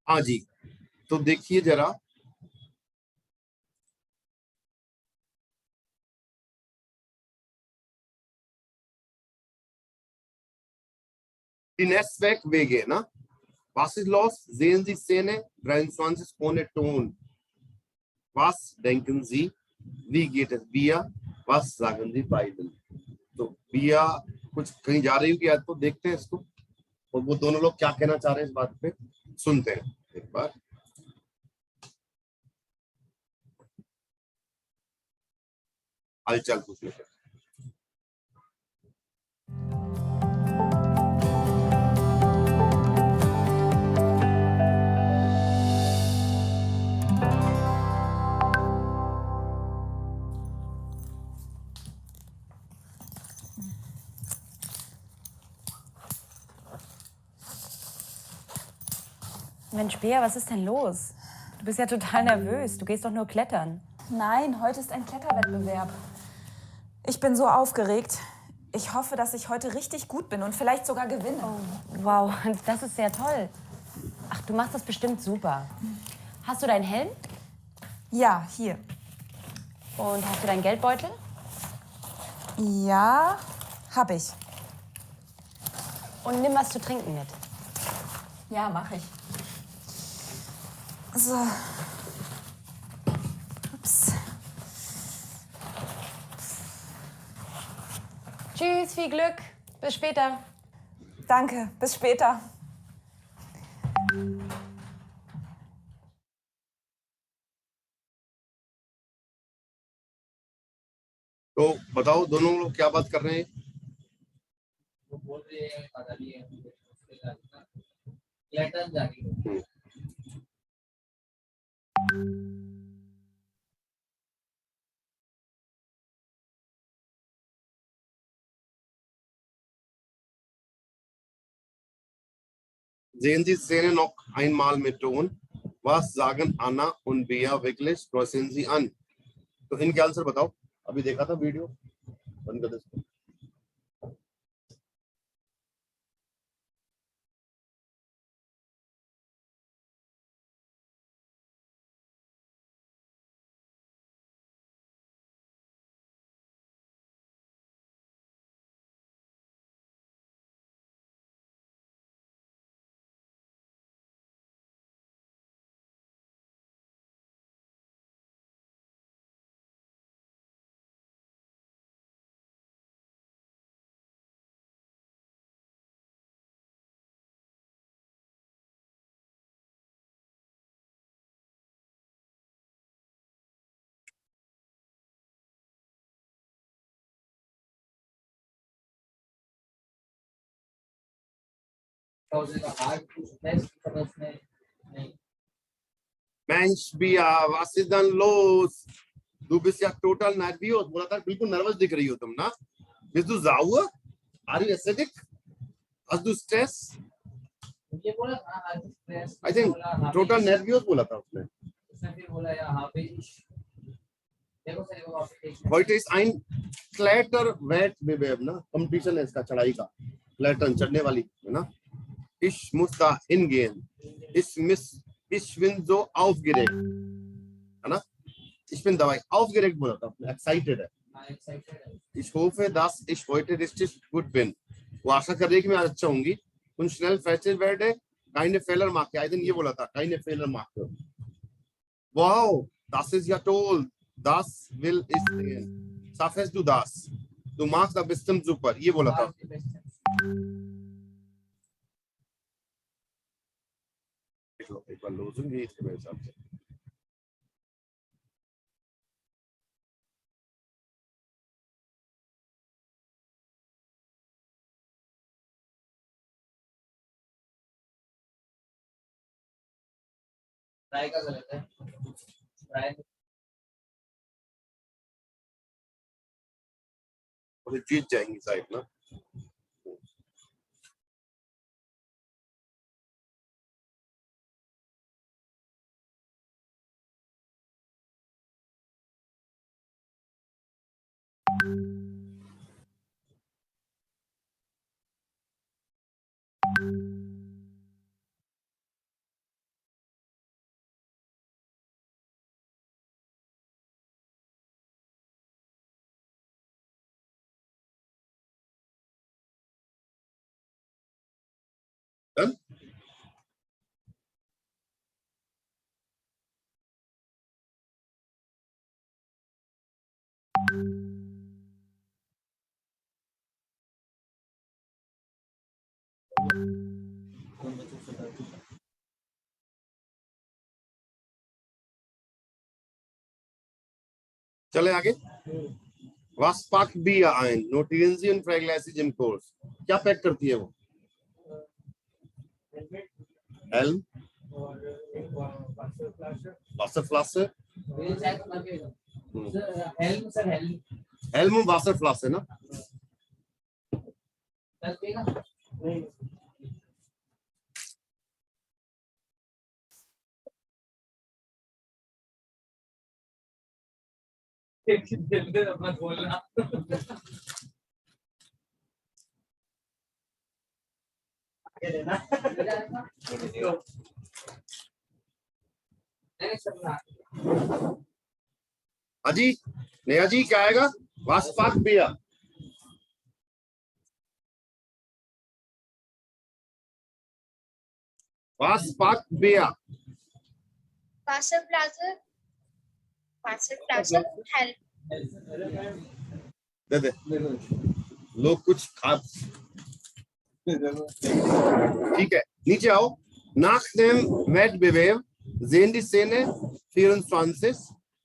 हाँ जी, तो देखिए जरा, die Netzwerk Wege, ne? Was ist los? Sehen Sie Szene 23 ohne Ton. Was denken Sie? Wie geht es Bia? Was sagen Sie beiden? तो बिया कुछ कहीं जा रही हो कि आज तो देखते हैं इसको, और वो दोनों लोग क्या कहना चाह रहे हैं इस बात पे, सुनते हैं एक बार। हालचाल पूछ लेते हैं। Mensch, Bea, was ist denn los? Du bist ja total nervös. Du gehst doch nur klettern. Nein, heute ist ein Kletterwettbewerb. Ich bin so aufgeregt. Ich hoffe, dass ich heute richtig gut bin und vielleicht sogar gewinne. Oh, wow, das ist sehr toll. Ach, du machst das bestimmt super. Hast du deinen Helm? Ja, hier. Und hast du deinen Geldbeutel? Ja, hab ich. Und nimm was zu trinken mit. Ja, mach ich. So. Ups. Tschüss, viel Glück. Bis später. Danke, bis später. तो बताओ दोनों लोग क्या बात कर रहे हैं? वो बोल रहे हैं पता नहीं है क्लेटन जा रही है। Sehen Sie Szene noch einmal mit Ton. Was sagen Anna und Bea wirklich? Kreuzen Sie an. तो इनके आंसर बताओ। अभी देखा था वीडियो, बंद कर दो इसको। Mensch, Bia, was ist denn los? Du bist ja total nervös. बोला था बिल्कुल nervös दिख रही हो तुम ना? Bist du sauer? Are you acidic? Hast du Stress? ये बोला था stress I think total nervös बोला था उसने। उसने फिर बोला यार हाँ पे देखो सर वो option Heute ist ein Kletterwettbewerb, ना कंपटीशन है इसका चढ़ाई का, Klettern चढ़ने वाली है ना। Ich muss da hingehen. Ich bin so aufgeregt, है ना। Ich bin dabei aufgeregt बोला था, excited है। Ich hoffe, dass ich heute richtig gut bin. वो आशा कर रही है कि मैं आज अच्छा होंगी। Und schnell fertig werde, keine Fehler mache. I think ये बोला था, keine Fehler mache. Wow, das ist ja toll. Das will ich sehen. Schaffst du das? Du machst das bestimmt super. ये बोला था। एक बार लोजुंगी इसके मेरे हिसाब से। ट्राई कर लेते हैं ट्राई और जीत जाएंगी शायद ना। चले आगे। Was packt Bia ein? Notieren Sie und Vergleichen im Kurs। क्या पैक करती है वो? Helm, Wasserflasche, helm sir helm Helm und Wasserflasche ना? दस देगा अपना बोलना अजी, नेहा जी क्या आएगा? Was packt Bia? Was packt Bia? Wasserflasche, help. दे दे। लोग कुछ खा। ठीक है, नीचे आओ। Nach dem Wettbewerb sehen die Szene 24.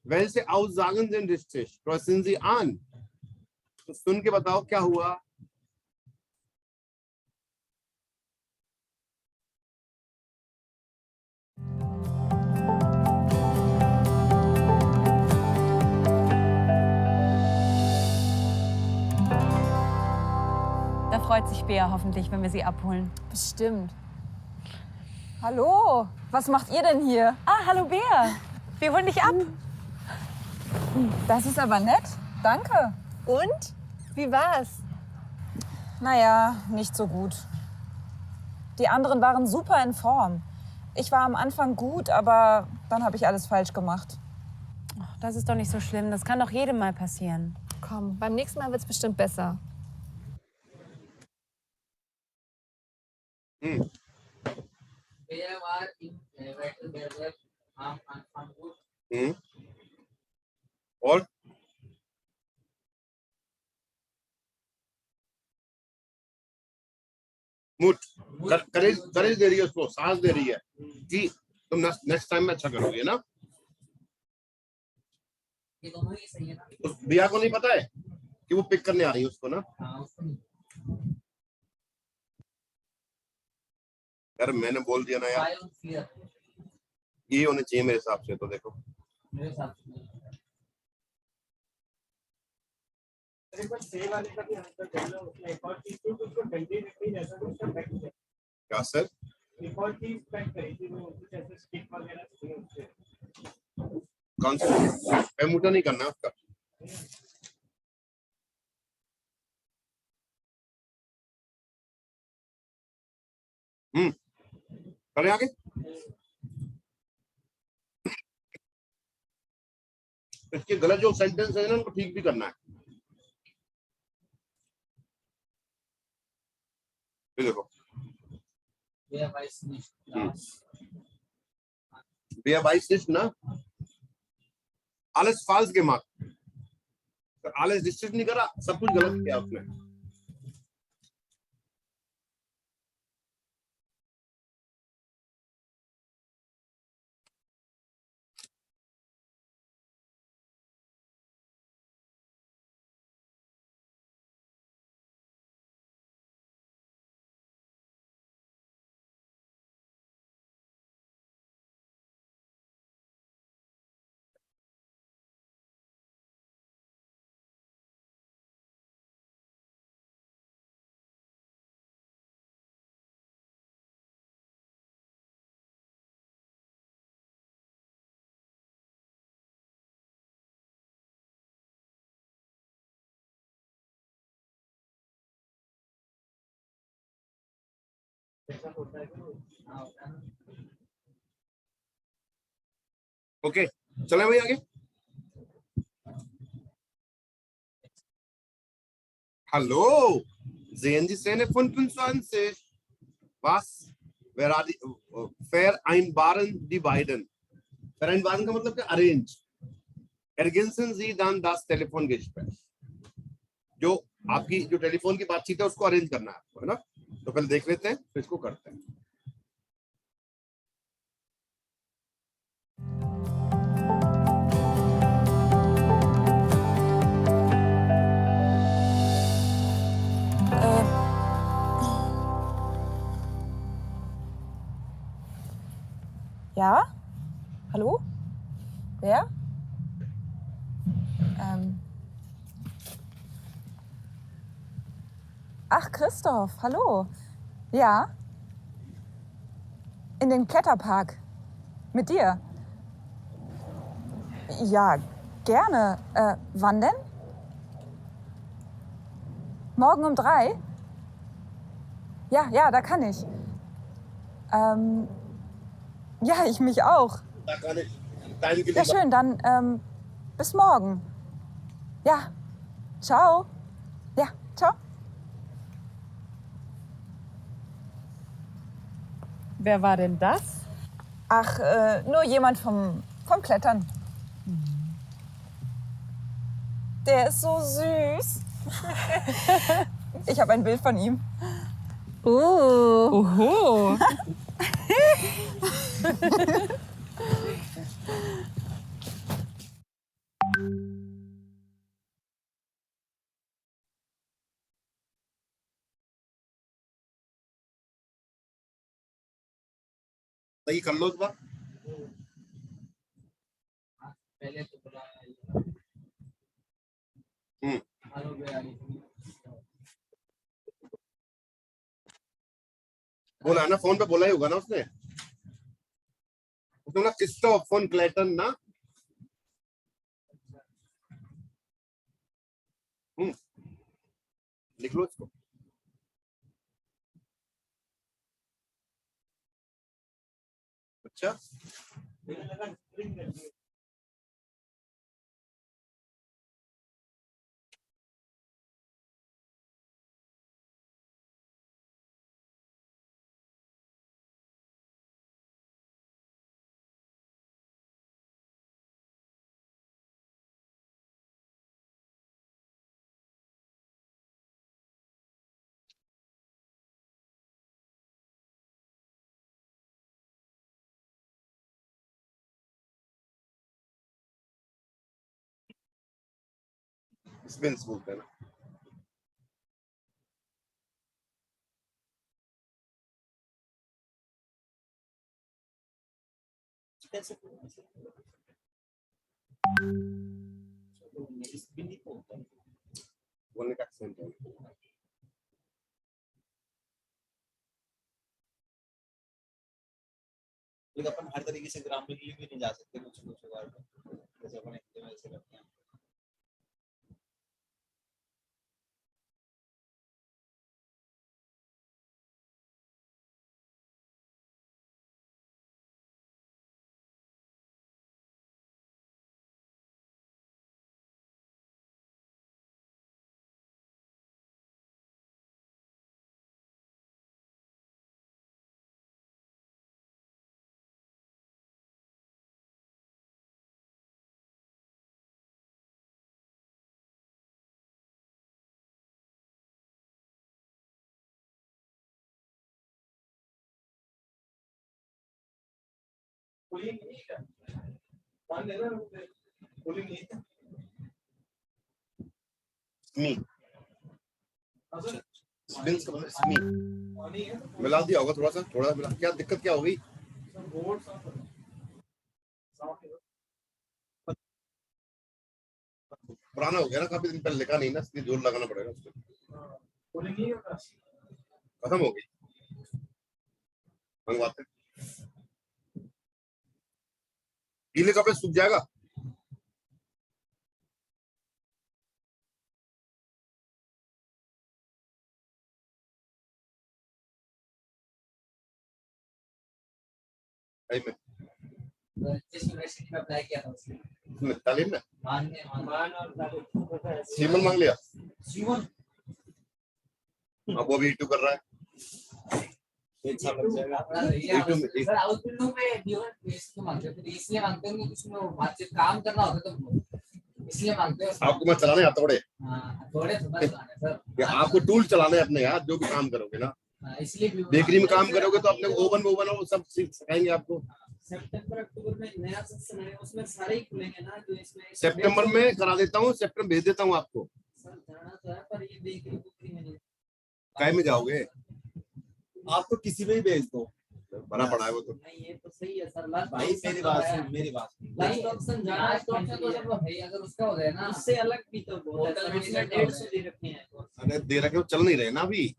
Welche Aussagen sind richtig? Kreuzen Sie an। तो सुन के बताओ क्या हुआ। Da freut sich Bea hoffentlich, wenn wir sie abholen. Bestimmt. Hallo, was macht ihr denn hier? Ah, hallo Bea. Wir holen dich ab. Das ist aber nett. Danke. Und? Wie war's? Naja, nicht so gut. Die anderen waren super in Form. Ich war am Anfang gut, aber dann habe ich alles falsch gemacht. Ach, das ist doch nicht so schlimm. Das kann doch jedem mal passieren. Komm, beim nächsten Mal wird's bestimmt besser. Wer war im Wettbewerb am Anfang gut? और mood करेज दे रही है उसको, सांस दे रही है कि तुम next time में अच्छा करोगे ना। ये दोनों ही सही है ना उस बिया को नहीं पता है कि वो पिक करने आ रही है उसको ना। हाँ उसको नहीं यार मैंने बोल दिया ना यार, Try on fear ये होने चाहिए मेरे हिसाब से। तो देखो मेरे हिसाब से क्या सर? कौन सा मुटा नहीं करना उसका। चले आगे। इसके गलत जो सेंटेंस है ना उनको ठीक भी करना है। ये देखो wer weiß nicht das wer weiß nicht ना, alles falsch gemacht। alles district नहीं करा, सब कुछ गलत किया आपने। ओके चले भाई आगे। Hallo, sehen Sie Szene 25? Was vereinbaren die beiden? Vereinbaren का मतलब क्या? Arrange. Ergänzen Sie dann das Telefongespräch. जो आपकी जो टेलीफोन की बातचीत है उसको अरेंज करना है आपको, है ना। तो पहले देख लेते हैं फिर इसको करते हैं। Ja? Hallo? Wer? Ach, Christoph, hallo. Ja? In den Kletterpark. Mit dir? Ja, gerne. Wann denn? Morgen um 3? Ja, da kann ich. Ja, ich mich auch. Da kann ich dein Ja, schön, dann bis morgen. Ja, ciao. Ja, ciao. Wer war denn das? Ach, nur jemand vom Klettern. Der ist so süß. Ich habe ein Bild von ihm. Oho. सही कर लो इस बार। पहले तो बोला बोला है ना, phone पे बोला ही होगा ना उसने। उसने ना क्रिस्टोफ फोन क्लेटन ना। लिख लो इसको। अच्छा स्पिन्स बोलते हैं ना। बोलने का एक्सेंट है। लेकिन अपन हर तरीके से ग्रामरली भी नहीं जा सकते कुछ वर्ड जैसे अपन हिंदी में ऐसे करते हैं। मी स्पिन्स का मतलब मी मिला दिया होगा थोड़ा सा मिला। क्या दिक्कत क्या होगी? पुराना हो गया ना, काफी दिन पहले लिखा नहीं ना, इसलिए जोर लगाना पड़ेगा उसको। खत्म हो गई, मंगवाते गीले कपड़े सूख जाएगा। जिस यूनिवर्सिटी में अप्लाई किया था उसने तालीम में मान और सीमन मांग लिया। सीमन अब वो भी E2 कर रहा है। सर आउटफिट में जीवन इसको मांगते हैं, इसलिए मांगते हैं कि उसमें बातचीत काम करना होता तो इसलिए मांगते हैं। आपको मैं चलाने आता थोड़े थोड़े चलाने सर, आपको टूल चलाने अपने यार, जो भी काम करोगे ना हाँ, इसलिए बेकरी में काम करोगे तो अपने ओवन और सब सिखाएंगे आपको। सितंबर अक्टूबर में नया सेक्शन है, उसमें सारे ही खुलेंगे ना जो इसमें। सितंबर में करा देता हूँ, सितंबर भेज देता हूँ आपको। सर जाना तो है पर ये बेकरी में नहीं। काय में जाओगे? आप तो किसी में ही भेज दो, बड़ा पड़ा है वो तो। नहीं ये तो सही है सर। लास्ट भाई मेरी बात सुन, मेरी बात सुन। लास्ट ऑप्शन जाना है तो जब भाई अगर उसका हो जाए ना उससे अलग भी तो बहुत है सर। उसने 150 दे रखे हैं। अरे दे रखे हो, चल नहीं रहे ना अभी।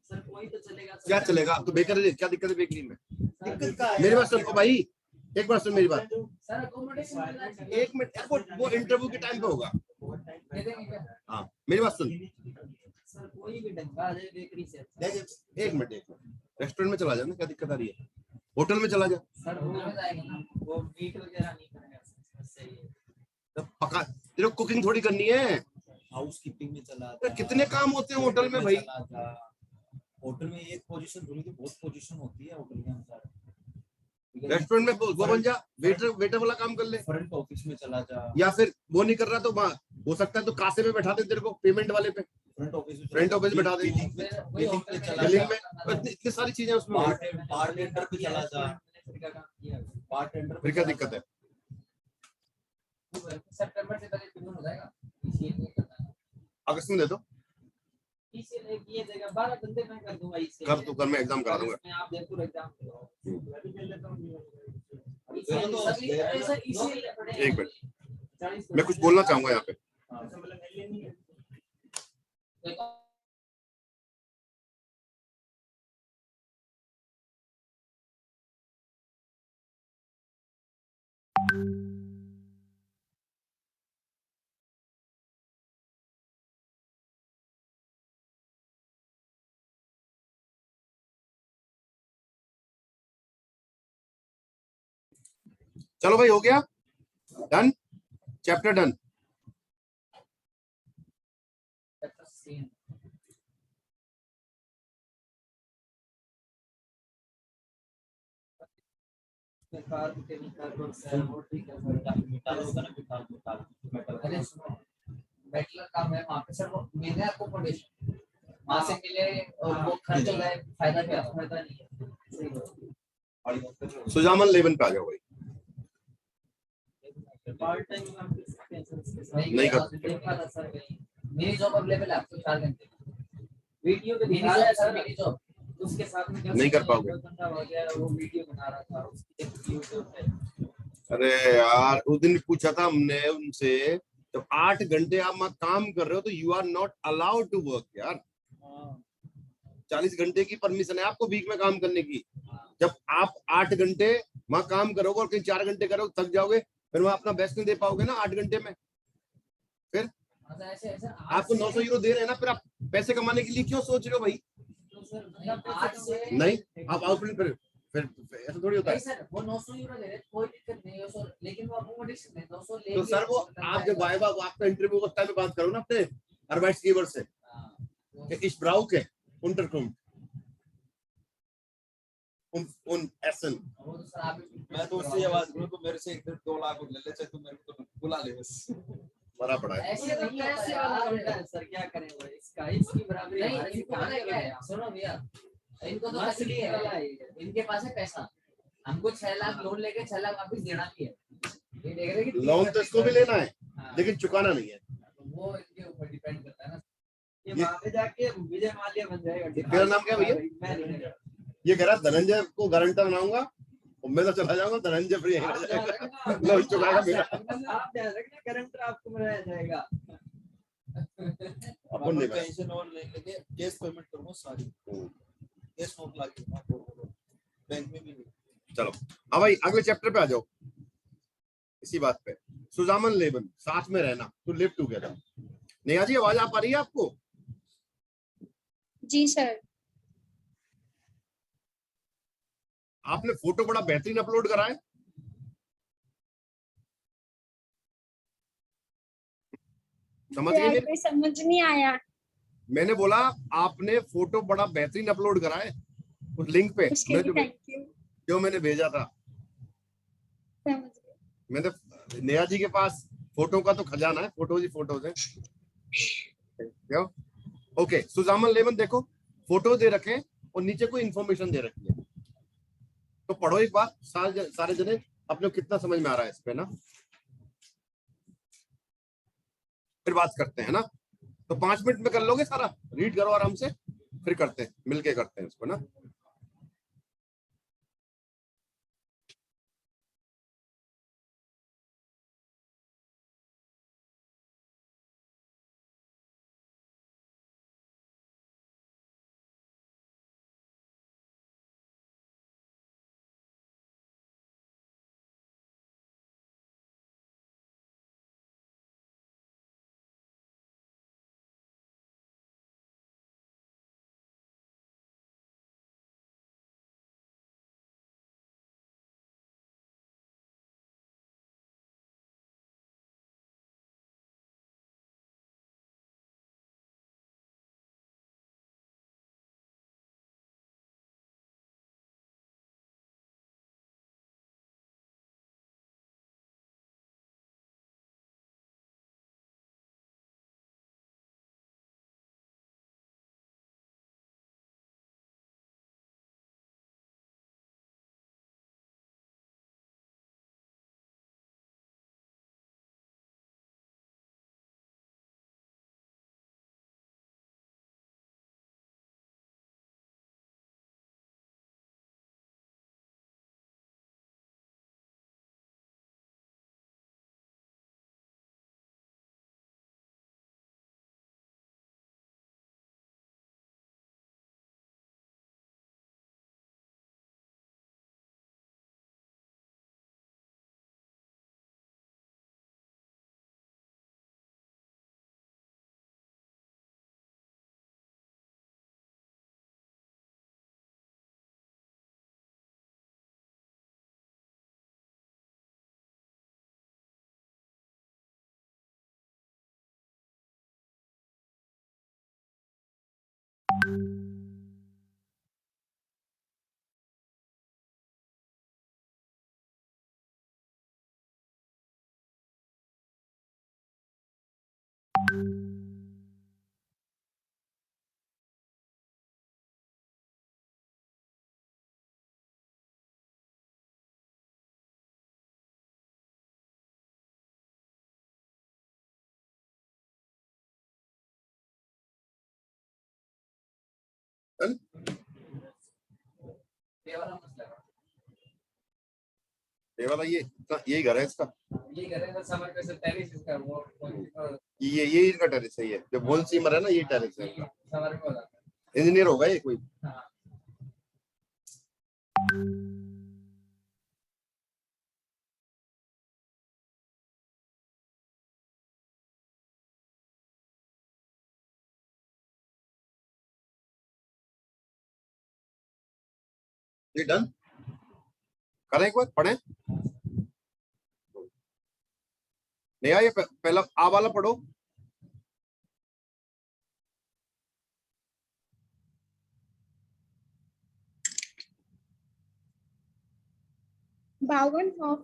सर कोई तो चलेगा सर। क्या चलेगा? अब तो बेकर, क्या दिक्कत है बेकरी में? दिक्कत का है मेरी बात सुनो भाई, एक बार सुन मेरी बात। सर अकोमोडेशन मिलना चाहिए। एक मिनट, वो इंटरव्यू के टाइम पे होगा। दे देंगे क्या? हाँ मेरी बात सुन, सर कोई भी ढंगा आ जाए बेकरी से। एक मिनट रेस्टोरेंट में चला जा ना, क्या दिक्कत आ रही है? होटल में चला जा। सर वो में जाएगा ना, वो मीट वगैरह नहीं करेगा सर। सही है। तो पका, तेरे को कुकिंग थोड़ी करनी है। हाउस कीपिंग में चला तो कितने काम होते हैं होटल में भाई? होटल में एक पोजीशन थोड़ी, बहुत पोजीशन होती है होटल के अनुसार। रेस्टोरेंट में वो बन जा, वेटर वाला काम कर ले। फ्रंट ऑफिस में चला जा, या फिर वो नहीं कर रहा तो हो सकता है तो कासे में बैठा दे तेरे को, पेमेंट वाले पे, फ्रंट ऑफिस में बैठा दे। बिलिंग पे चला बिलिंग जा, में इतनी सारी चीजें उसमें। बारटेंडर पे चला जा, बारटेंडर फिर क्या दिक्कत है? सितंबर से पहले शुरू हो जाएगा। इसीलिए अगस्त में दे दो। इसीलिए ये जगह 12 बंदे मैं कर दूंगा। इसे कर तू कर, मैं एग्जाम करा दूंगा। मैं आप जयपुर एग्जाम दो। एक मिनट, मैं कुछ बोलना चाहूंगा यहाँ पे। चलो भाई, हो गया, डन, चैप्टर डन। बैचलर काम है वहाँ पे सर। वो मैंने आपको अकोमोडेशन वहाँ से मिले और वो खर्च हो जाए, फायदा क्या? फायदा नहीं है। सुजामन लेवन पे आ जाओ भाई। पार्ट टाइम नहीं कर सर। मेरी जॉब अवेलेबल है आपको 4 घंटे वीडियो पे दिखा रहा है सर। मेरी जॉब उसके साथ में नहीं कर पाओगे। वो वीडियो बना रहा था उसकी यूट्यूब पे। अरे यार, उस दिन पूछा था हमने उनसे, जब 8 घंटे आप काम कर रहे हो तो you are not allowed to work यार। 40 घंटे की परमिशन है आपको वीक में काम करने की। जब आप 8 घंटे वहां काम करोगे और कहीं 4 घंटे करोगे, थक जाओगे, फिर वहां अपना बेस्ट नहीं दे पाओगे ना 8 घंटे में। फिर आपको 900 यूरो दे रहे हैं ना, फिर आप पैसे कमाने के लिए क्यों सोच रहे हो भाई? नहीं, आप आउटपुट फिर ऐसा थोड़ी होता है सर। वो 900 यूरो दे रहे, कोई दिक्कत नहीं है सर, लेकिन वो अकोमोडेशन है 200 ले। तो सर वो आप जब वाइवा आपका इंटरव्यू के टाइम पे बात करो ना अपने अर्बाइट्सgeber से, ich brauche Unterkunft und Essen। मैं तो उससे आवाज करूं तो मेरे से 2 लाख ले ले, चाहे तू मेरे को तो बुला ले बस। बड़ा पड़ा है। ऐसे नहीं ऐसे वाला उल्टा है सर। क्या करें वो इसका, इसकी बराबरी नहीं। सुनो भैया, इनको तो असली है, इनके पास है पैसा। हमको 6 लाख लोन लेके 6 लाख वापस देना भी है। ये देख रहे कि लोन तो इसको भी लेना है लेकिन चुकाना नहीं है। वो इनके ऊपर डिपेंड करता है ना। ये वहां पे जाके विजय माल्या बन जाएगा। तेरा नाम क्या भैया? ये कह रहा धनंजय को गारंटर बनाऊंगा और मैं तो चला जाऊंगा, धनंजय फ्री रह जाएगा, लोन चुकाएगा मेरा। आप ध्यान रखना, गारंटर आपको बनाया जाएगा। अपन नहीं भाई। पेंशन और लेके कैश पेमेंट करूंगा सारी, कैश नोट ला के बैंक में भी नहीं। चलो अब भाई अगले चैप्टर पे आ जाओ। इसी बात पे सुजामन लेवन, साथ में रहना, to live together. Neha ji आवाज आ पा रही है आपको? जी सर। आपने फोटो बड़ा बेहतरीन अपलोड करा है। समझ गई? कोई समझ नहीं आया। मैंने बोला आपने फोटो बड़ा बेहतरीन अपलोड करा है उस लिंक पे, जो मैंने भेजा था। समझ गई। मैंने नेहा जी के पास फोटो का तो खजाना है, फोटोज ही फोटोज है। ओके, सुजामन लेवन देखो, फोटो दे रखे और नीचे कोई इंफॉर्मेशन दे रखी है। तो पढ़ो एक बार सारे जने, अपने को कितना समझ में आ रहा है इस पे ना, फिर बात करते हैं ना। तो 5 मिनट में कर लोगे सारा, रीड करो आराम से, फिर करते हैं, मिलके करते हैं इसको ना। डन? ये वाला मसला है। ये वाला, यही घर है इसका, ये करेंगे समर पे से टेरिस इसका वो ये इनका टेरिस है। ये जो बोल सीमर है ना, ये टेरिस है इनका। समर में हो जाता इंजीनियर होगा ये कोई। है। हाँ ये डन करें, एक बार पढ़ें। नहीं ये पहला आ वाला पढ़ो। Bauernhof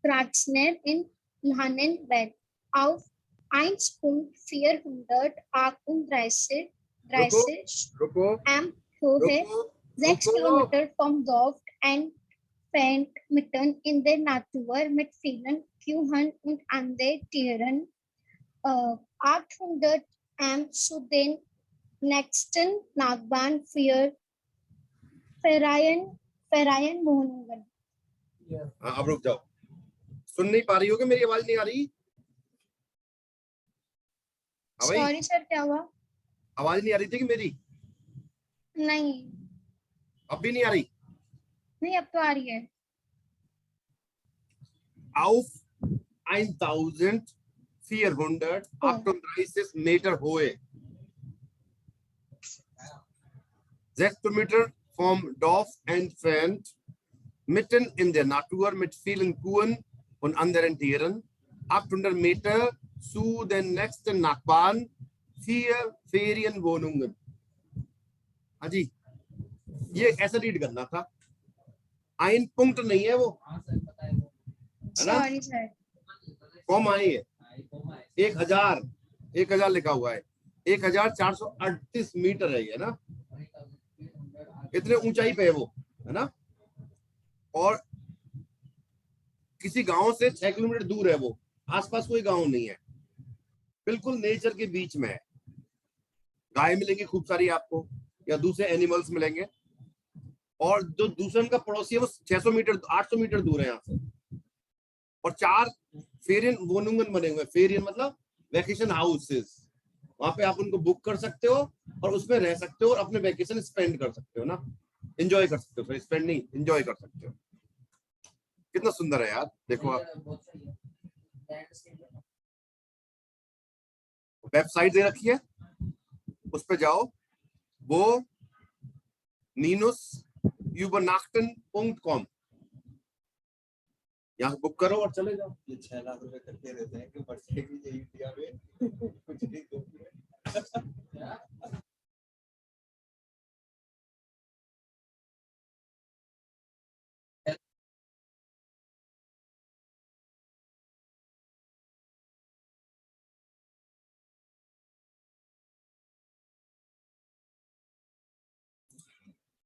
Praxner in Lahnen-Welt auf 1.438 रुको am Höhe, 6 रुको। Kilometer vom Dorf entfernt, mitten in der Natur mit vielen Kühen und anderen Tieren. 800 am zu den nächsten Nachbarn für Verein Wohnungen. हाँ अब रुक जाओ, सुन नहीं पा रही हो कि मेरी आवाज नहीं आ रही? हाँ भाई, सॉरी सर, क्या हुआ? आवाज नहीं आ रही थी कि मेरी? नहीं अब भी नहीं आ रही? नहीं, अब तो आ रही है। Auf 1438 Meter Höhe, 6 Kilometer vom Dorf entfernt, mitten in der Natur mit vielen Kühen und anderen Tieren, 800 Meter zu den nächsten Nachbarn, 4 Ferienwohnungen. हाँ जी, ये ऐसा रीड करना था, आइन पुंक्ट नहीं है वो, हाँ सर पता है वो। है ना? Sorry sir. कॉमा है ये, हाँ, ये कोमा है। 1000 लिखा हुआ है, 1438 मीटर है ये ना, इतने ऊंचाई पे है वो, है ना। और किसी गांव से 6 किलोमीटर दूर है वो, आसपास कोई गांव नहीं है, बिल्कुल नेचर के बीच में है। गाय मिलेंगी खूब सारी आपको, या दूसरे एनिमल्स मिलेंगे। और जो दूसरा उनका पड़ोसी है वो 600 मीटर 800 मीटर दूर है यहाँ से। और 4 फेरियन वोनुंगन बने हुए, फेरियन मतलब वैकेशन हाउसेस, वहां पे आप उनको बुक कर सकते हो और उसमें रह सकते हो और अपने वैकेशन स्पेंड कर सकते हो ना, एंजॉय कर सकते हो, स्पेंड नहीं, एंजॉय कर सकते हो। कितना सुंदर है यार, देखो आप। वेबसाइट दे रखी है, उस पे जाओ, वो ninusübernachten.com, यहाँ से बुक करो और चले जाओ। ये 6 लाख रुपए करके देते हैं कि बर्थडे की ये इंडिया में कुछ नहीं दोगे।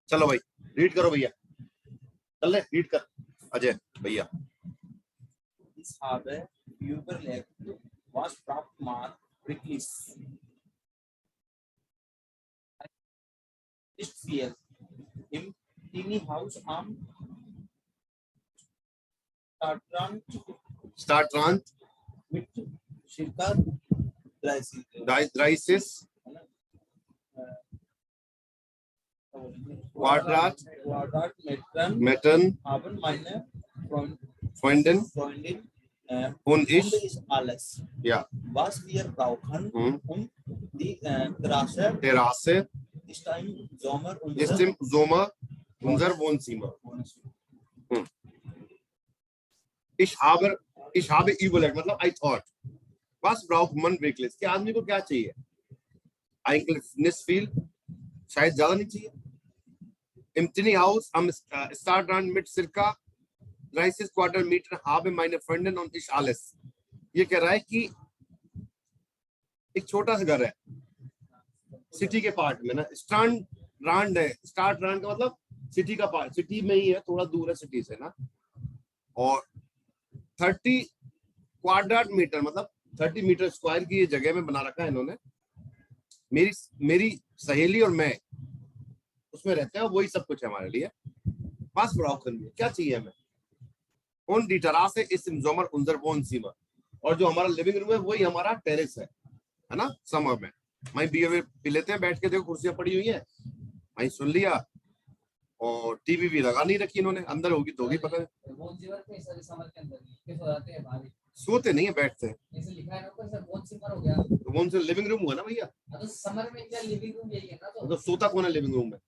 चलो भाई रीड करो भैया, चल ले रीड कर अजय भैया। Ich habe überlegt, was braucht man wirklich? Nicht viel. Im Teenie Haus am Stadtrand mit circa 30 Quadratmetern haben meine Freundin und ich ist alles. Ja. Was wir brauchen, um die Terrasse ist im Sommer ist im Sommer unser Wohnzimmer. Ich habe überlegt, मतलब I thought, was braucht man wirklich? कि आदमी को क्या चाहिए? Eigentlich nicht viel, शायद ज्यादा नहीं चाहिए। Im Tiny Haus am Stadtrand mit circa 30 Quadratmeter habe meine Freundin und ich alles। ये कह रहा है कि एक छोटा सा घर है सिटी के पार्ट में ना, स्टार्ट है, स्टार्ट रैंड का मतलब सिटी का पार्ट, सिटी में ही है, थोड़ा दूर है सिटी से ना। और 30 क्वाड्रेट मतलब 30 मीटर स्क्वायर की ये जगह में बना रखा है इन्होंने। मेरी सहेली और मैं उसमें रहते हैं, वही सब कुछ है हमारे लिए। पास ब्राउकन में क्या चाहिए हमें? उन दी Terrasse ist im Sommer unser Wohnzimmer, और जो हमारा लिविंग रूम है वही हमारा टेरेस है ना। समर में वहीं बियर पी लेते हैं बैठ के, देखो कुर्सियां पड़ी हुई हैं, वहीं सुन लिया। और टीवी भी लगा नहीं रखी इन्होंने, अंदर होगी तो होगी पता है। सोते नहीं है, बैठते हैं। तो वो लिविंग रूम हुआ ना भैया, समर में क्या लिविंग रूम यही है ना, तो सोता कौन है लिविंग रूम में,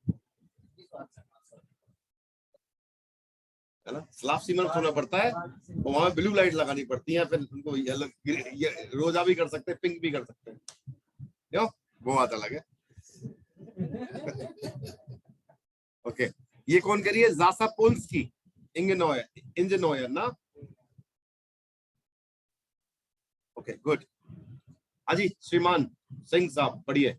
है ना। स्लाफ सीमर सोना पड़ता है, और वहां ब्लू लाइट लगानी पड़ती है, फिर उनको रोजा भी कर सकते हैं, पिंक भी कर सकते हैं, क्यों वो बात अलग है। ओके, ये कौन करिए? ज़ासा पोल्स्की इंजीनियर ना। Okay good. अजी श्रीमान सिंह साहब पढ़िए।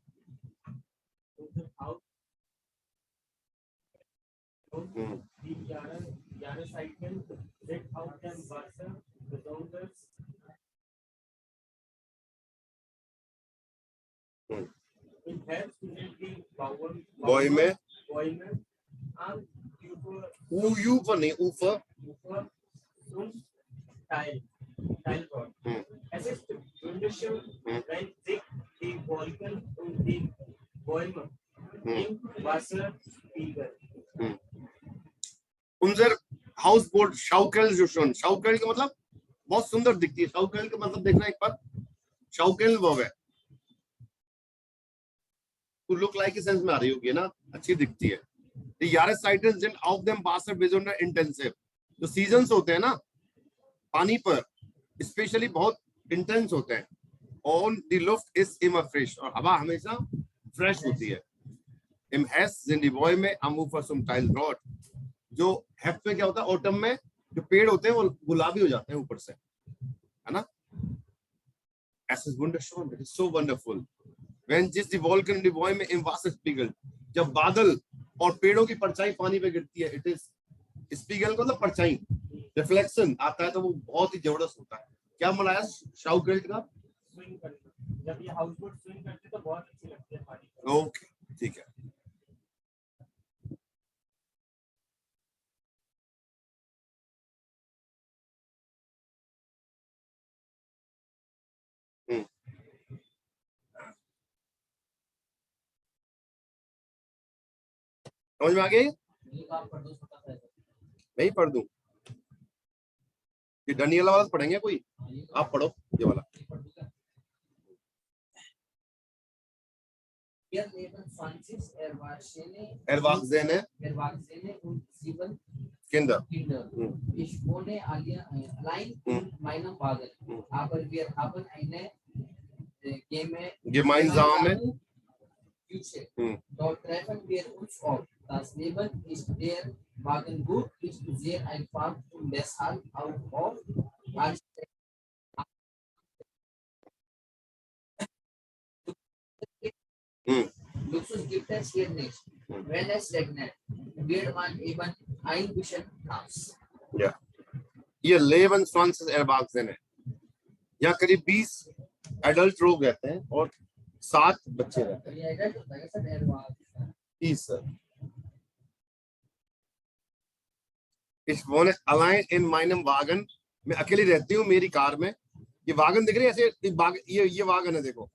बॉय में ऊपर नहीं, ऊपर Es ist wunderschön, wenn sich die Wolken und die Bäume im Wasser spiegeln. उनसर हाउस बोट शाउकेल जो शोन, शाउकेल का मतलब बहुत सुंदर दिखती है। शाउकेल का मतलब देखना एक बार, शाउकेल वर्ब है, तो लुक लाइक के सेंस में आ रही होगी ना, अच्छी दिखती है। The Jahreszeiten sind auf dem Wasser besonders intensiv। जो सीजन्स होते हैं ना पानी पर स्पेशली बहुत इंटेंस होते हैं। और die Luft ist immer frisch, और हवा हमेशा फ्रेश होती है। Im Herbst sind die Bäume am Ufer zum Teil rot। जो हेफ्ट में क्या होता है, ऑटम में जो पेड़ होते हैं वो गुलाबी हो जाते हैं ऊपर से, है ना। Es ist wunderschön, it is so wonderful। When जिस the volcano the boy में im Wasser spiegelt, जब बादल और पेड़ों की परछाई पानी पे गिरती है, it is स्पीगल को मतलब परछाई, रिफ्लेक्शन आता है तो वो बहुत ही जबरदस्त होता है। क्या बनाया शाउट गिल्ट का? स्विंग करते, जब ये हाउस बोट स्विंग करते तो बहुत अच्छी लगती है पानी। ओके, ठीक है। समझ में आ गई? नहीं पढ़ दूं? ये डनियल वाला पढ़ेंगे कोई? आप पढ़ो ये वाला। Erwachsene und 7 Kinder. Ich wohne allein in meinem Wagen, aber wir haben eine gemeinsame Küche. Dort treffen wir uns oft. Das Leben ist der Wagenbuch ist sehr einfach und deshalb auch oft anstrengend. Luxus gibt es hier nicht. Wenn es regnet, wird man eben ein bisschen nass. Ja. ये 11 Francis एरबाक्सन है। यहाँ करीब 20 adult लोग रहते हैं और 7 बच्चे रहते हैं। ये adult होता है सर एरबाक्सन। 30 sir. Ich wohne allein in meinem Wagen, मैं अकेली रहती हूँ मेरी कार में। ये वागन दिख रही है ऐसे, ये वागन है देखो।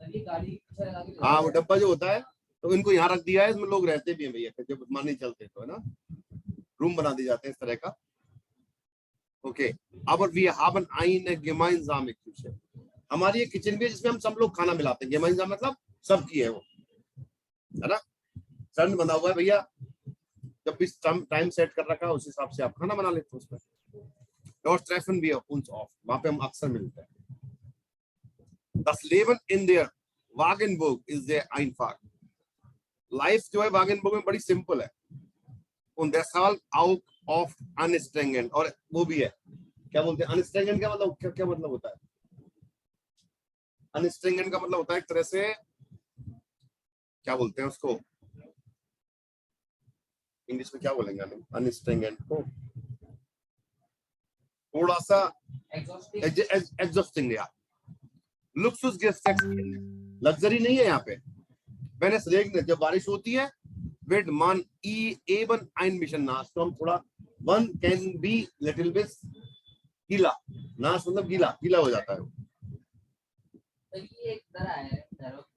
हाँ वो डब्बा जो होता है तो इनको यहाँ रख दिया है, इसमें लोग रहते भी हैं भैया, जब मान नहीं चलते तो है ना, रूम बना दिए जाते हैं इस तरह का। Okay, aber wir haben eine gemeinsame Küche, हमारी एक किचन भी है जिसमें हम सब लोग खाना मिलाते हैं। gemeinsam मतलब सबकी है वो, है ना। सन बना हुआ है भैया, जब भी टाइम सेट कर रखा है उस हिसाब से आप खाना बना लेते हो उसमें। Dort treffen wir uns oft, वहां पे हम अक्सर मिलते हैं। Das Leben in der Wagenburg ist sehr einfach, life जो है वागनबर्ग में बड़ी सिंपल है। und deshalb auch oft anstrengend, और वो भी है, क्या बोलते हैं अनस्ट्रेंगेंट का मतलब क्या मतलब होता है? अनस्ट्रेंगेंट का मतलब होता है एक तरह से, क्या बोलते हैं उसको इंग्लिश में, क्या बोलेंगे अनस्ट्रेंगेंट को? थोड़ा सा एग्जॉस्टिंग यार। लुक्सुस गिफ्ट लग्जरी नहीं है यहाँ पे। Wenn es regnet, जब बारिश होती है, wird man eben ein bisschen nass, तो हम थोड़ा one can be little bit गीला, नास मतलब गीला, गीला हो जाता है। तो ये एक तरह है,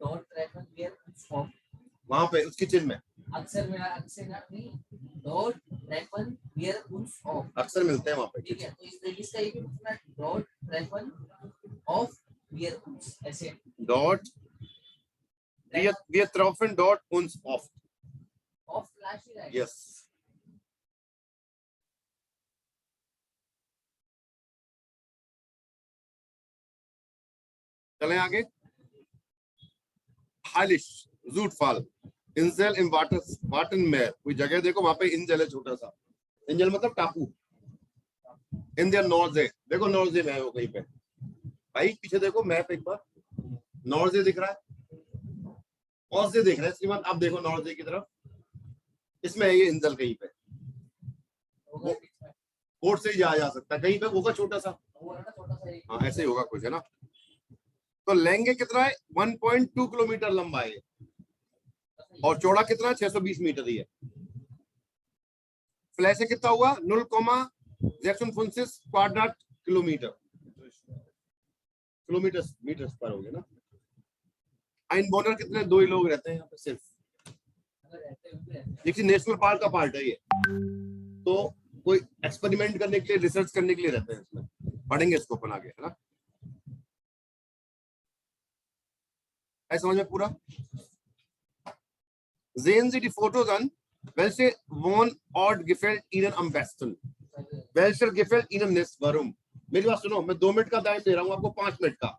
dort treffen wir uns oft, वहां पे उस किचन में अक्सर नहीं, dort treffen wir uns oft, अक्सर मिलते हैं वहां पे। ठीक है, तो इसका ये भी पूछना, dort treffen oft wir uns, ऐसे dort wir treffen dort uns oft, oft last ही रहेगा। yes। चलें आगे। हालिश जूटफाल इंजल इन वाटन में कोई जगह देखो, वहां पे इंजल है छोटा सा, इंजल मतलब टापू। इंडियन नॉर्जे, देखो नॉर्जे में है वो कहीं पे, भाई पीछे देखो मैप एक बार, नॉर्जे दिख रहा है, नॉर्जे देख रहे हैं श्रीमान, आप देखो नॉर्जे की तरफ, इसमें है ये इंजल कहीं पे, बोट से ही जाया जा सकता है, कहीं पे होगा छोटा सा, हाँ ऐसे ही होगा कुछ, है ना। तो लेंगे कितना है? 1.2 किलोमीटर लंबा है और चौड़ा कितना है? 620 मीटर ही है। फ्लैश कितना हुआ? 0,56 क्वाड्रेट किलोमीटर, मीटर पर हो गया ना। आइनबोनर कितने? 2 ही लोग रहते हैं यहाँ पे सिर्फ, देखिए नेशनल पार्क का पार्ट है ये, तो कोई एक्सपेरिमेंट करने के लिए, रिसर्च करने के लिए रहते हैं इसमें, पढ़ेंगे इसको अपन आगे, है ना। ऐसा समझ में पूरा? Sehen Sie die Fotos an, welche Wohnort gefällt Ihnen am besten? Welcher gefällt Ihnen nicht? Warum? मेरी बात सुनो, मैं 2 मिनट का टाइम दे रहा हूँ आपको, 5 मिनट का।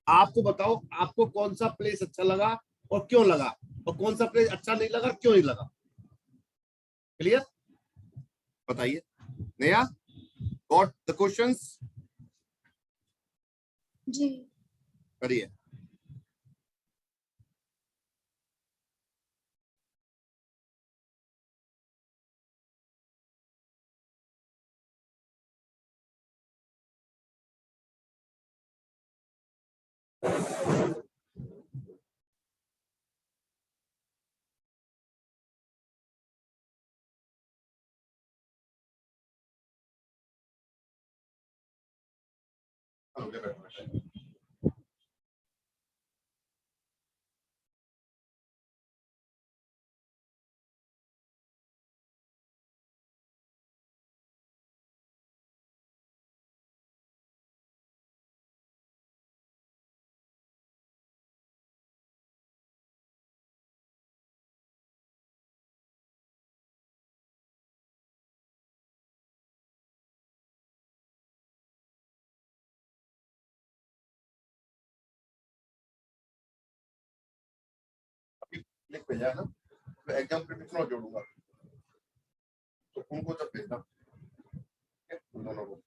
आपको बताओ आपको कौन सा प्लेस अच्छा लगा और क्यों लगा, और कौन सा प्लेस अच्छा नहीं लगा, क्यों नहीं लगा। क्लियर? बताइए। नया गॉट द क्वेश्चंस? जी करिए। लिख भेजा है ना, तो एग्जाम क्रिटिक्स नोट जोड़ूंगा, तो उनको जब भेजना, ठीक है, उन दोनों को।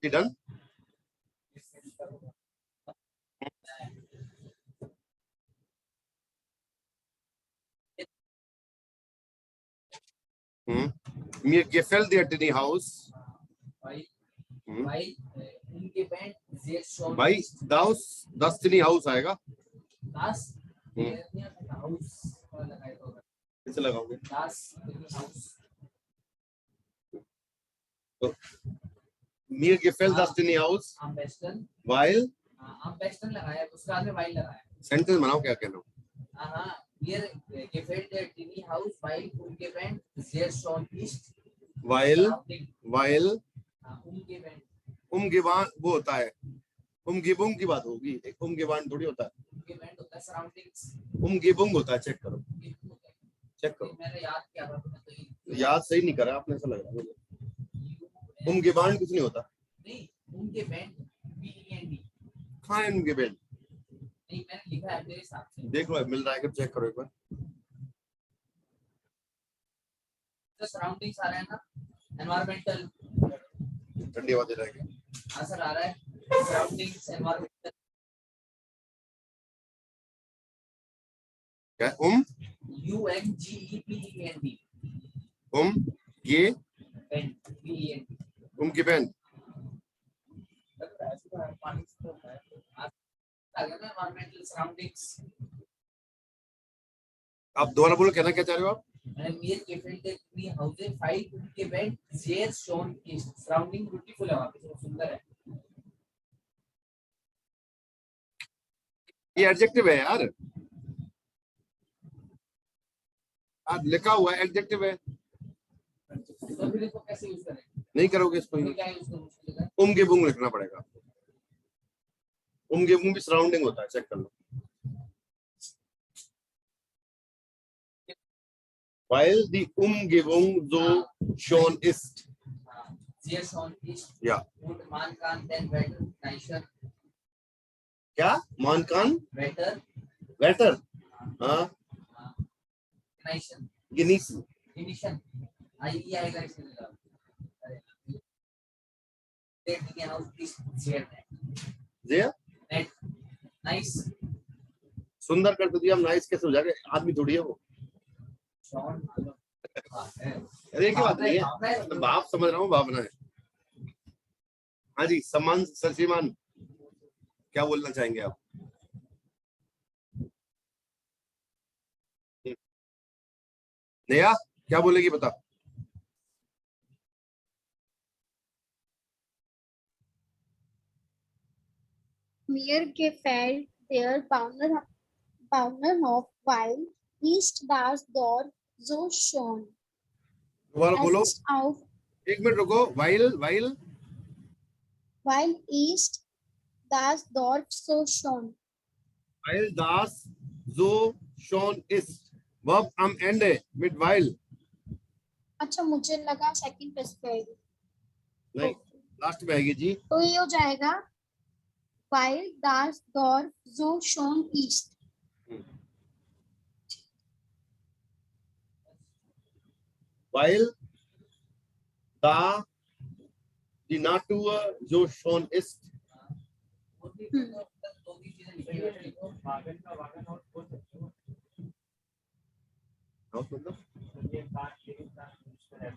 Done. Mir gefällt der tiny house. Weil हम्म, umgeben sehr schon भाई das tiny house आएगा, das Haus कैसे लगाओगे? das Haus तो mir gefällt das tiny house am besten weil लगाया, उसके बाद में while लगाया। सेंटेंस बनाओ, क्या कहना हो? हाँ, mir gefällt der tiny house weil umgeben sehr schon ist weil umgeben umgeban वो होता है, umgebung की बात होगी, एक umgeban थोड़ी होता है, umgeben होता है surroundings, umgebung होता है। चेक करो, चेक करो, मैंने याद किया था तो याद सही नहीं करा आपने, ऐसा लग रहा है मुझे। umgeban कुछ नहीं होता। नहीं umgeben BEND कहाँ है umgeben? नहीं, मैंने लिखा है मेरे हिसाब से। देख लो मिल रहा है कि चेक करो एक बार। जो सराउंडिंग्स आ रहा है ना, एनवायरमेंटल ठंडी हवा दे रहा है क्या? असर आ रहा है, सराउंडिंग्स एनवायरमेंटल क्या? UNGEBEND ये BEND umgeben एनवायरमेंटल सराउंडिंग्स। आप दोबारा बोलो, कहना क्या चाह रहे हो आप? mir gefällt der tiny house weil umgeben sehr schon ist, surrounding beautiful है, वहां पे बहुत सुंदर है। ये एडजेक्टिव है यार, आप लिखा हुआ है एडजेक्टिव है, तो फिर इसको कैसे यूज करें? नहीं करोगे इसको, तो क्या यूज करूं? umgebung लिखना पड़ेगा। umgebung भी सराउंडिंग होता है, चेक कर लो। weil die Umgebung so schon ist, sehr schon ist ja, und man kann den Wetter nicer क्या man kann wetter better हाँ nicer genießen, condition आई आएगा इसके लिए। देखिए house is share sehr net nice सुंदर कर तो दिया हम, नाइस कैसे हो जाएगा? आदमी थोड़ी है वो। शॉन अरे की बात नहीं है, भाव समझ रहा हूँ, भावना है। हाँ जी, सम्मान सर, श्रीमान क्या बोलना चाहेंगे आप? नेहा क्या बोलेगी बता? Mir gefällt der Bauernhof, weil ist das Dorf so schön. दोबारा बोलो, Es ist auf, एक मिनट रुको। weil weil ist das Dorf so schön. weil das so schon ist, verb am Ende mit weil, अच्छा, मुझे लगा second page पे आएगी, नहीं लास्ट में आएगी जी। तो ये हो जाएगा weil das Dorf so schön ist. weil da die Natur so schön ist,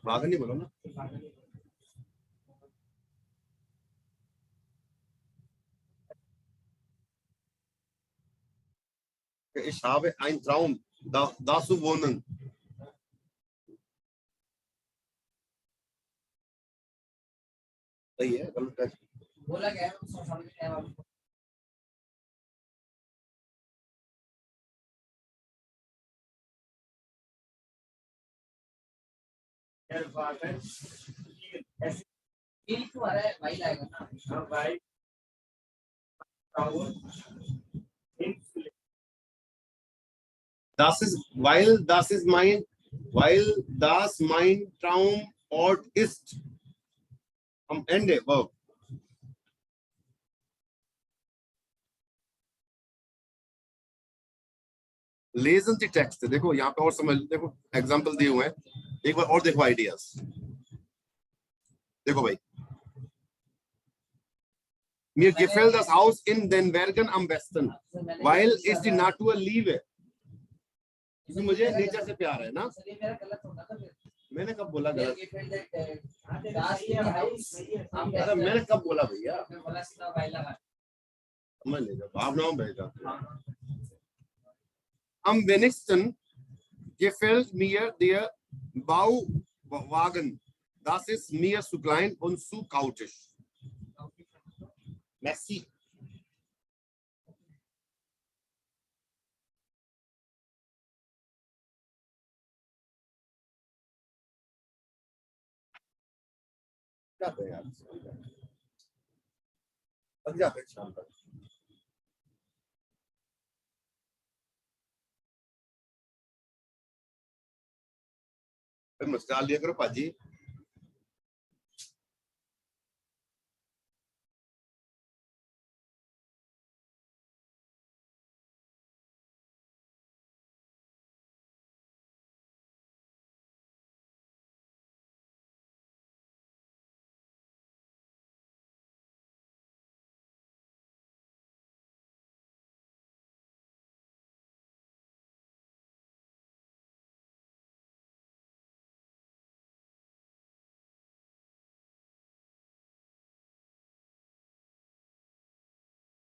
wagon नहीं बोलो ना। Ich habe einen Traum, da zu wohnen. सही है, गलत है? बोला गया है समझ में नहीं आया। यार वागन ऐसे फील क्यों आ रहा है? वाइल आएगा ना। हाँ भाई weil das mein Traumort ist, am Ende Verb। लेजन दी टेक्स्ट देखो यहाँ पे और समझ, देखो एग्जांपल दिए हुए हैं, एक बार और देखो आइडियाज। देखो भाई, mir gefällt das Haus in den Bergen am besten, weil ist die Natur Liebe। क्योंकि मुझे नेचर से प्यार है ना। सर ये मेरा गलत होगा ना फिर। मैंने कब बोला गलत? हम अरे मैंने कब बोला भैया? बोला सीधा भाई लगा मैं नहीं भावनाओं भेजा। Am wenigsten gefällt mir der Bauwagen. Das ist mir zu klein und zu chaotisch. Merci. जाते हैं यार, अब जाते हैं शाम तक। फिर मुस्कुरा लिया करो पाजी।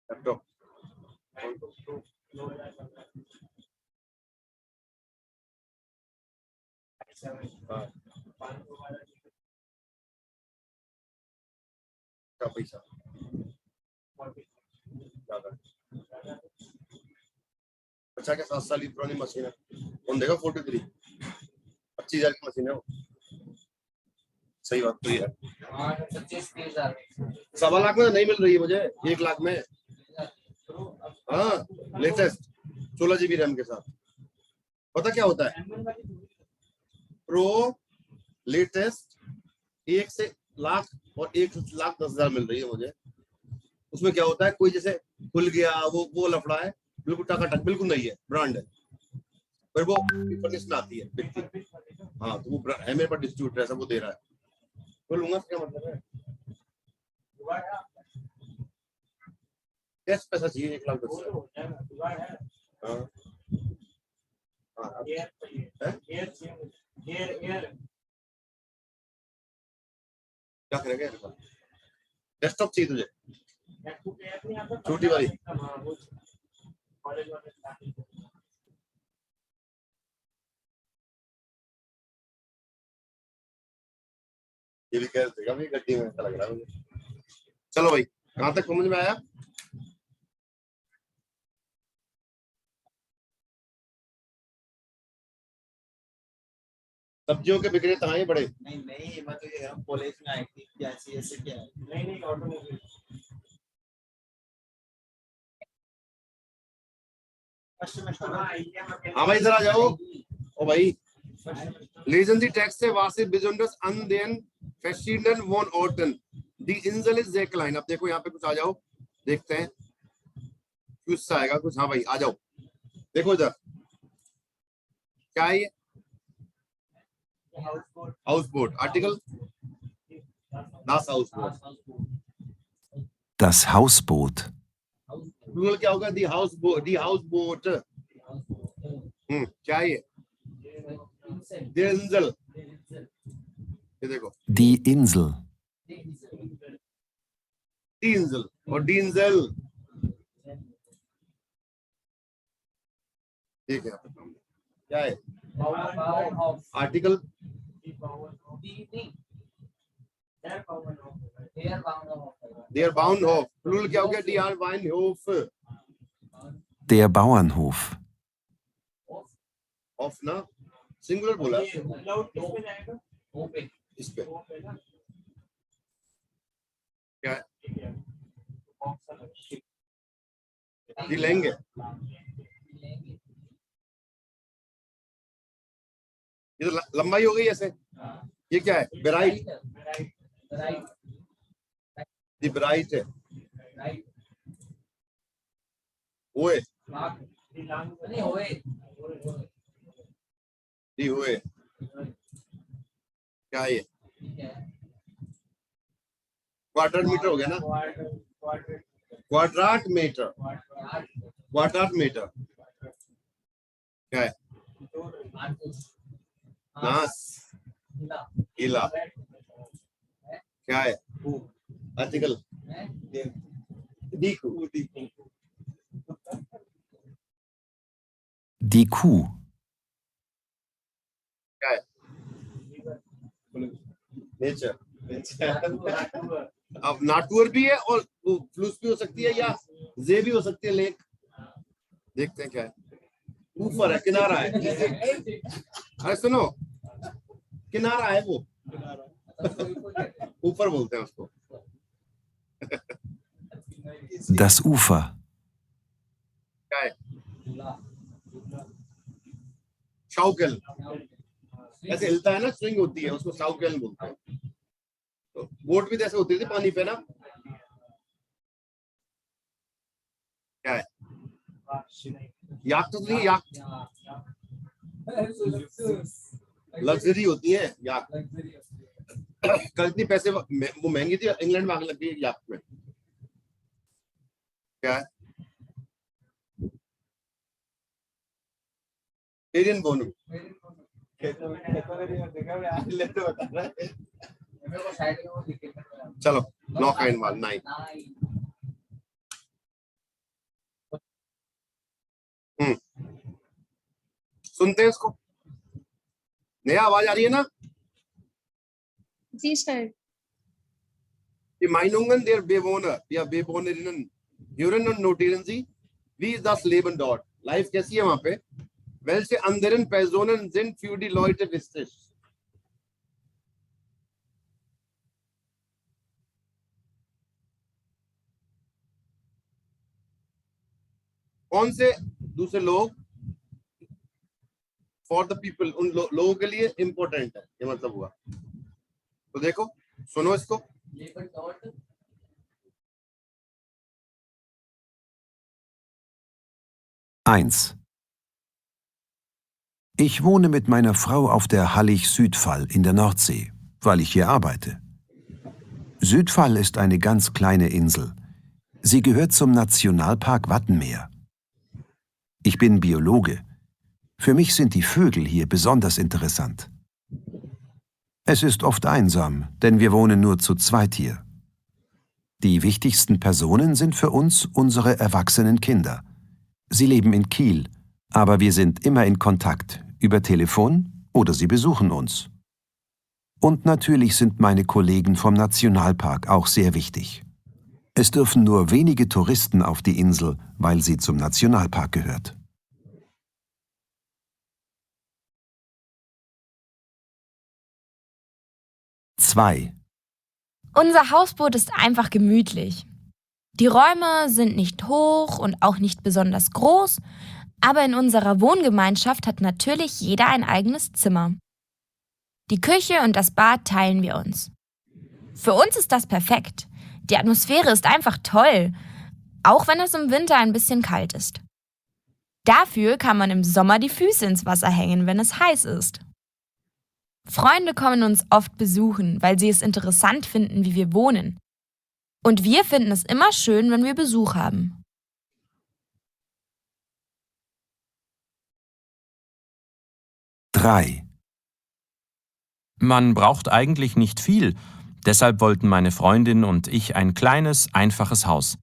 लैपटॉप का पैसा अच्छा क्या 7 साल की पुरानी मशीन है, कौन देगा 43? 25,000 की मशीन है वो। सही बात तो है। 25-30,000 1.25 लाख में नहीं मिल रही है मुझे, 1 लाख में। हाँ लेटेस्ट 16 GB रैम के साथ। पता क्या होता है, प्रो लेटेस्ट 1 से लाख और 1,10,000 मिल रही है मुझे। उसमें क्या होता है, कोई जैसे खुल गया वो लफड़ा है, बिल्कुल टकाटक, बिल्कुल नहीं है, ब्रांड है, फिर वो कंडीशन आती है बिकती। हाँ तो वो है मेरे पास डिस्ट्रीब्यूटर ऐसा, वो दे रहा है, तो लूंगा। क्या मतलब है, कैश पैसा चाहिए 1,10,000। हाँ हाँ क्या करेंगे, डेस्कटॉप चाहिए तुझे, छोटी वाली। ये भी कह रहे थे भाई गड्डी में, ऐसा लग रहा है मुझे। चलो भाई, कहाँ तक समझ में आया? सब्जियों के विक्रेता आए बड़े। नहीं मैं तो ये कॉलेज में आई थी, क्या ऐसे क्या है? नहीं ऑटोमोबाइल। हाँ भाई इधर आ जाओ। ओ भाई, lesen Sie Texte, was Sie besonders an den verschiedenen Wohnorten. Die Insel ist sehr klein. अब देखो यहाँ पे कुछ आ जाओ, देखते हैं कुछ आएगा कुछ। हाँ भाई आ जाओ, देखो इधर क्या है ये, houseboat. Article das Hausboot। Das Hausboot. Plural क्या होगा, die Hausboot। क्या है ये, die Insel। ये देखो Die Insel. die Insel और die Insel, ठीक है। क्या है, आर्टिकल der Bauernhof। प्लूरल क्या हो गया, der Bauernhof। Der Bauernhof. Of ना, सिंगुलर बोला इस पे। क्या है, ये लेंगे। ये तो लंबाई हो गई ऐसे। ये क्या है, ब्राइट, दी ब्राइट है, हुए दी हुए। क्या है ये, क्वाड्रेट मीटर हो गया ना, क्वाड्रेट मीटर। क्वाड्रेट मीटर क्या है, नास गीला क्या है आर्टिकल दीकू Die Kuh. क्या है नेचर अब नाटुअर भी है और फ्लूस भी हो सकती है या जे भी हो सकती है लेक देखते हैं क्या है ऊपर है किनारा है अरे सुनो किनारा है वो ऊपर बोलते हैं उसको Das Ufer. क्या है शाउकेल ऐसे हिलता है ना स्विंग होती है उसको शाउकेल बोलते हैं तो बोट भी जैसे होती थी पानी पे ना क्या है याक तो नहीं याक लग्जरी होती है याक कल इतनी पैसे वो महंगी थी इंग्लैंड में आग लग गई याक में क्या है एरियन बोनू चलो नॉक एंड वाल 9 सुनते हैं इसको नया आवाज आ रही है ना जी sir Die Meinungen der Bewohner, ja Bewohnerinnen, hören und notieren Sie, wie ist das Leben dort? Life कैसी है वहाँ पे? Welche anderen Personen sind für die Leute wichtig? कौन से दूसरे लोग फॉर द पीपल उन लोगों के लिए इम्पोर्टेंट है ये मतलब हुआ तो देखो सुनो इसको Eins. Ich wohne mit meiner Frau auf der Hallig-Südfall in der Nordsee, weil ich hier arbeite. Südfall ist eine ganz kleine Insel. Sie gehört zum Nationalpark Wattenmeer. Ich bin Biologe. Für mich sind die Vögel hier besonders interessant. Es ist oft einsam, denn wir wohnen nur zu zweit hier. Die wichtigsten Personen sind für uns unsere erwachsenen Kinder. Sie leben in Kiel, aber wir sind immer in Kontakt, über Telefon oder sie besuchen uns. Und natürlich sind meine Kollegen vom Nationalpark auch sehr wichtig. Es dürfen nur wenige Touristen auf die Insel, weil sie zum Nationalpark gehört. Zwei. Unser Hausboot ist einfach gemütlich. Die Räume sind nicht hoch und auch nicht besonders groß, aber in unserer Wohngemeinschaft hat natürlich jeder ein eigenes Zimmer. Die Küche und das Bad teilen wir uns. Für uns ist das perfekt. Die Atmosphäre ist einfach toll, auch wenn es im Winter ein bisschen kalt ist. Dafür kann man im Sommer die Füße ins Wasser hängen, wenn es heiß ist. Freunde kommen uns oft besuchen, weil sie es interessant finden, wie wir wohnen. Und wir finden es immer schön, wenn wir Besuch haben. Drei. Man braucht eigentlich nicht viel. Deshalb wollten meine Freundin und ich ein kleines, einfaches Haus.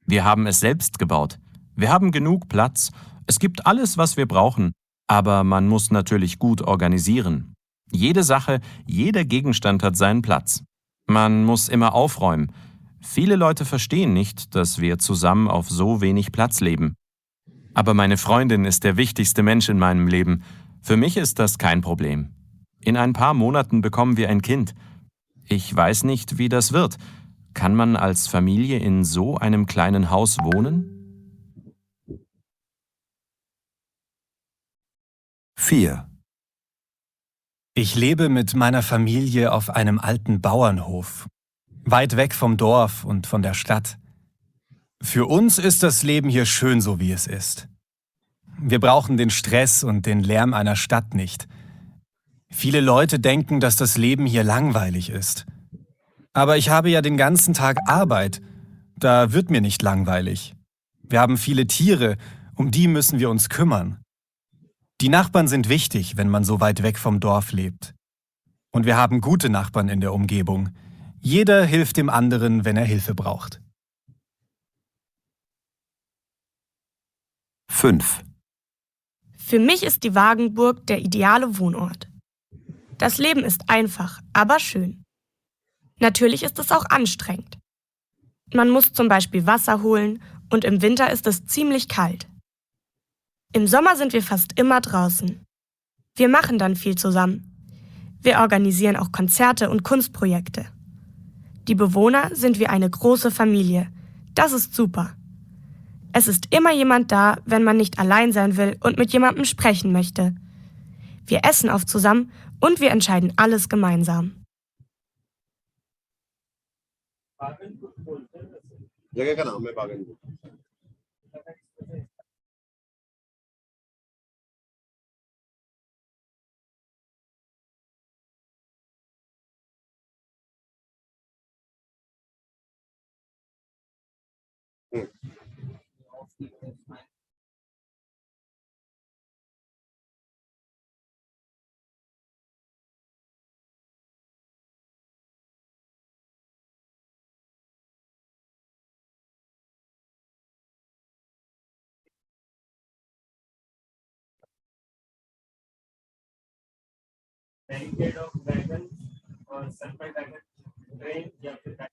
Wir haben es selbst gebaut. Wir haben genug Platz. Es gibt alles, was wir brauchen. Aber man muss natürlich gut organisieren. Jede Sache, jeder Gegenstand hat seinen Platz. Man muss immer aufräumen. Viele Leute verstehen nicht, dass wir zusammen auf so wenig Platz leben. Aber meine Freundin ist der wichtigste Mensch in meinem Leben. Für mich ist das kein Problem. In ein paar Monaten bekommen wir ein Kind. Ich weiß nicht, wie das wird. Kann man als Familie in so einem kleinen Haus wohnen? 4. Ich lebe mit meiner Familie auf einem alten Bauernhof, weit weg vom Dorf und von der Stadt. Für uns ist das Leben hier schön, so wie es ist. Wir brauchen den Stress und den Lärm einer Stadt nicht. Viele Leute denken, dass das Leben hier langweilig ist. Aber ich habe ja den ganzen Tag Arbeit. Da wird mir nicht langweilig. Wir haben viele Tiere, um die müssen wir uns kümmern. Die Nachbarn sind wichtig, wenn man so weit weg vom Dorf lebt. Und wir haben gute Nachbarn in der Umgebung. Jeder hilft dem anderen, wenn er Hilfe braucht. 5. Für mich ist die Wagenburg der ideale Wohnort. Das Leben ist einfach, aber schön. Natürlich ist es auch anstrengend. Man muss zum Beispiel Wasser holen und im Winter ist es ziemlich kalt. Im Sommer sind wir fast immer draußen. Wir machen dann viel zusammen. Wir organisieren auch Konzerte und Kunstprojekte. Die Bewohner sind wie eine große Familie. Das ist super. Es ist immer jemand da, wenn man nicht allein sein will und mit jemandem sprechen möchte. Wir essen oft zusammen und wir entscheiden alles gemeinsam. जगह का नाम है बागनपुर। Barricade of wagon और circle wagon train या फिर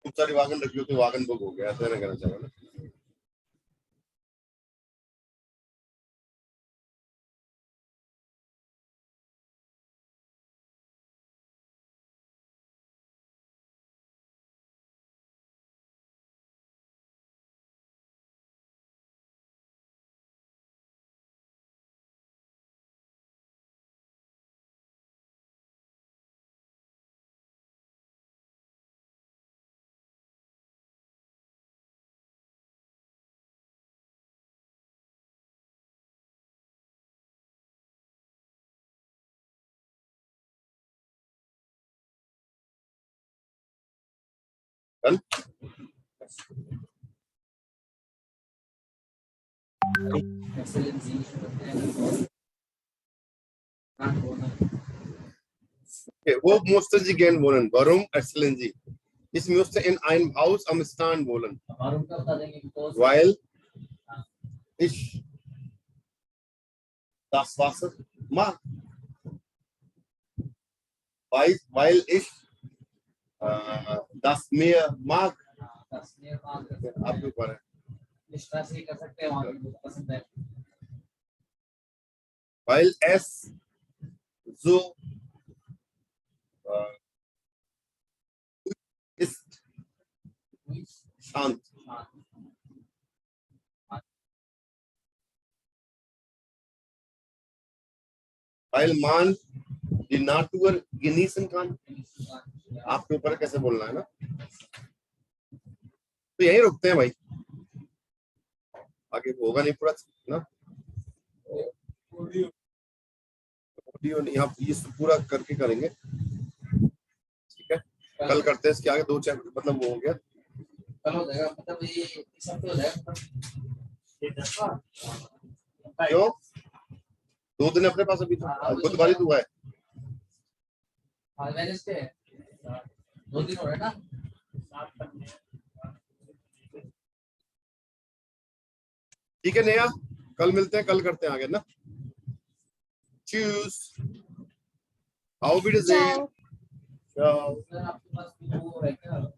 खूब सारी wagon रखी हो तो वागन बुक हो गया, ऐसा नहीं करना चाहिए ना। Done? Okay, wo musste sie gehen wollen? Warum erzählen Sie? Ich musste in einem Haus am Stand wohnen. Weil ich das Wasser mag. Weil ich das Meer mag. आपके ऊपर है। Weil es so ist शांत। Weil man die Natur genießen kann। आपके ऊपर कैसे बोलना है ना, तो यही रुकते हैं भाई, आगे होगा नहीं पूरा ना। ऑडियो नहीं, आप ये पूरा करके करेंगे, ठीक है। कल करते हैं इसके आगे 2 चैप्टर, मतलब वो हो गया, कल हो जाएगा, मतलब ये सब तो हो जाएगा। क्यों 2 दिन अपने पास अभी तो बुधवार ही हुआ है, आज वेडनेसडे 2 दिन हो रहे ना। ठीक है नेहा, कल मिलते हैं, कल करते हैं आगे ना। Tschüss. Auf Wiedersehen. Ciao. आपके पास वो है क्या?